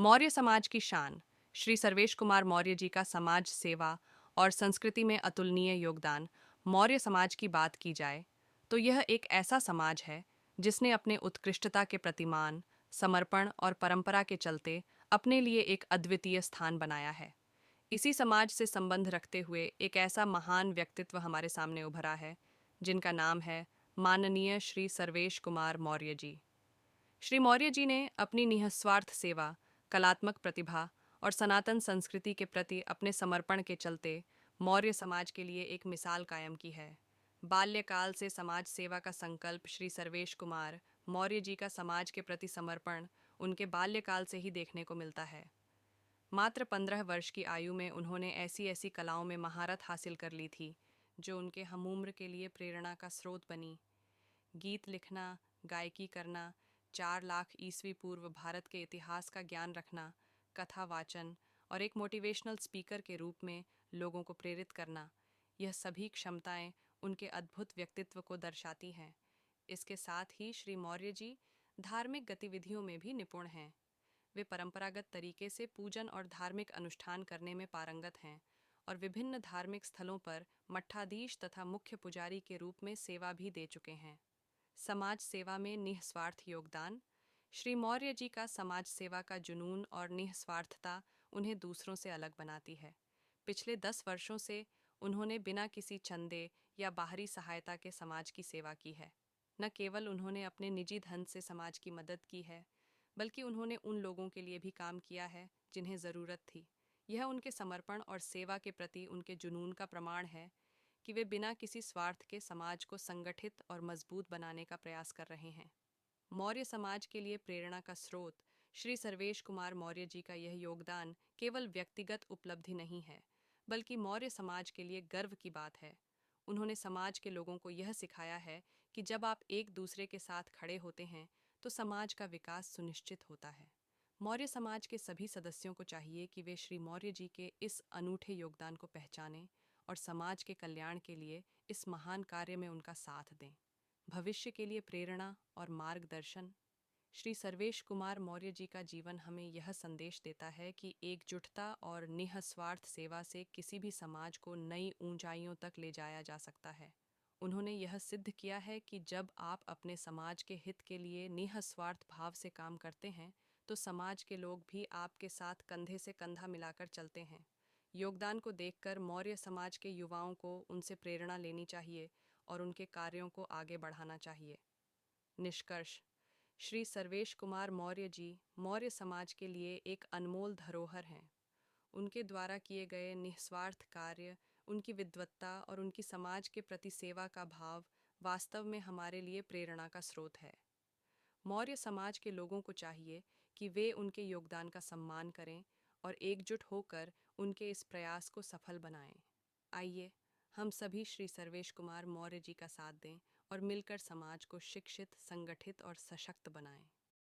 मौर्य समाज की शान। श्री सर्वेश कुमार मौर्य जी का समाज सेवा और संस्कृति में अतुलनीय योगदान। मौर्य समाज की बात की जाए तो यह एक ऐसा समाज है जिसने अपने उत्कृष्टता के प्रतिमान, समर्पण और परंपरा के चलते अपने लिए एक अद्वितीय स्थान बनाया है। इसी समाज से संबंध रखते हुए एक ऐसा महान व्यक्तित्व हमारे सामने उभरा है जिनका नाम है माननीय श्री सर्वेश कुमार मौर्य जी। श्री मौर्य जी ने अपनी निःस्वार्थ सेवा, कलात्मक प्रतिभा और सनातन संस्कृति के प्रति अपने समर्पण के चलते मौर्य समाज के लिए एक मिसाल कायम की है। बाल्यकाल से समाज सेवा का संकल्प श्री सर्वेश कुमार मौर्य जी का समाज के प्रति समर्पण उनके बाल्यकाल से ही देखने को मिलता है। मात्र 15 वर्ष की आयु में उन्होंने ऐसी ऐसी कलाओं में महारत हासिल कर ली थी जो उनके हमउम्र के लिए प्रेरणा का स्रोत बनी। गीत लिखना, गायकी करना, 4 लाख ईस्वी पूर्व भारत के इतिहास का ज्ञान रखना, कथा वाचन और एक मोटिवेशनल स्पीकर के रूप में लोगों को प्रेरित करना, यह सभी क्षमताएं उनके अद्भुत व्यक्तित्व को दर्शाती हैं। इसके साथ ही श्री मौर्य जी धार्मिक गतिविधियों में भी निपुण हैं। वे परंपरागत तरीके से पूजन और धार्मिक अनुष्ठान करने में पारंगत हैं और विभिन्न धार्मिक स्थलों पर मठाधीश तथा मुख्य पुजारी के रूप में सेवा भी दे चुके हैं। समाज सेवा में निःस्वार्थ योगदान। श्री मौर्य जी का समाज सेवा का जुनून और निःस्वार्थता उन्हें दूसरों से अलग बनाती है। पिछले 10 वर्षों से उन्होंने बिना किसी चंदे या बाहरी सहायता के समाज की सेवा की है। न केवल उन्होंने अपने निजी धन से समाज की मदद की है, बल्कि उन्होंने उन लोगों के लिए भी काम किया है जिन्हें ज़रूरत थी। यह उनके समर्पण और सेवा के प्रति उनके जुनून का प्रमाण है कि वे बिना किसी स्वार्थ के समाज को संगठित और मजबूत बनाने का प्रयास कर रहे हैं। मौर्य समाज के लिए प्रेरणा का स्रोत। श्री सर्वेश कुमार मौर्य जी का यह योगदान केवल व्यक्तिगत उपलब्धि नहीं है, बल्कि मौर्य समाज के लिए गर्व की बात है। उन्होंने समाज के लोगों को यह सिखाया है कि जब आप एक दूसरे के साथ खड़े होते हैं तो समाज का विकास सुनिश्चित होता है। मौर्य समाज के सभी सदस्यों को चाहिए कि वे श्री मौर्य जी के इस अनूठे योगदान को पहचानें और समाज के कल्याण के लिए इस महान कार्य में उनका साथ दें। भविष्य के लिए प्रेरणा और मार्गदर्शन। श्री सर्वेश कुमार मौर्य जी का जीवन हमें यह संदेश देता है कि एकजुटता और निःस्वार्थ सेवा से किसी भी समाज को नई ऊंचाइयों तक ले जाया जा सकता है। उन्होंने यह सिद्ध किया है कि जब आप अपने समाज के हित के लिए निःस्वार्थ भाव से काम करते हैं तो समाज के लोग भी आपके साथ कंधे से कंधा मिलाकर चलते हैं। योगदान को देखकर मौर्य समाज के युवाओं को उनसे प्रेरणा लेनी चाहिए और उनके कार्यों को आगे बढ़ाना चाहिए। निष्कर्ष। श्री सर्वेश कुमार मौर्य जी मौर्य समाज के लिए एक अनमोल धरोहर हैं। उनके द्वारा किए गए निस्वार्थ कार्य, उनकी विद्वत्ता और उनकी समाज के प्रति सेवा का भाव वास्तव में हमारे लिए प्रेरणा का स्रोत है। मौर्य समाज के लोगों को चाहिए कि वे उनके योगदान का सम्मान करें और एकजुट होकर उनके इस प्रयास को सफल बनाएं। आइए हम सभी श्री सर्वेश कुमार मौर्य जी का साथ दें और मिलकर समाज को शिक्षित, संगठित और सशक्त बनाएं।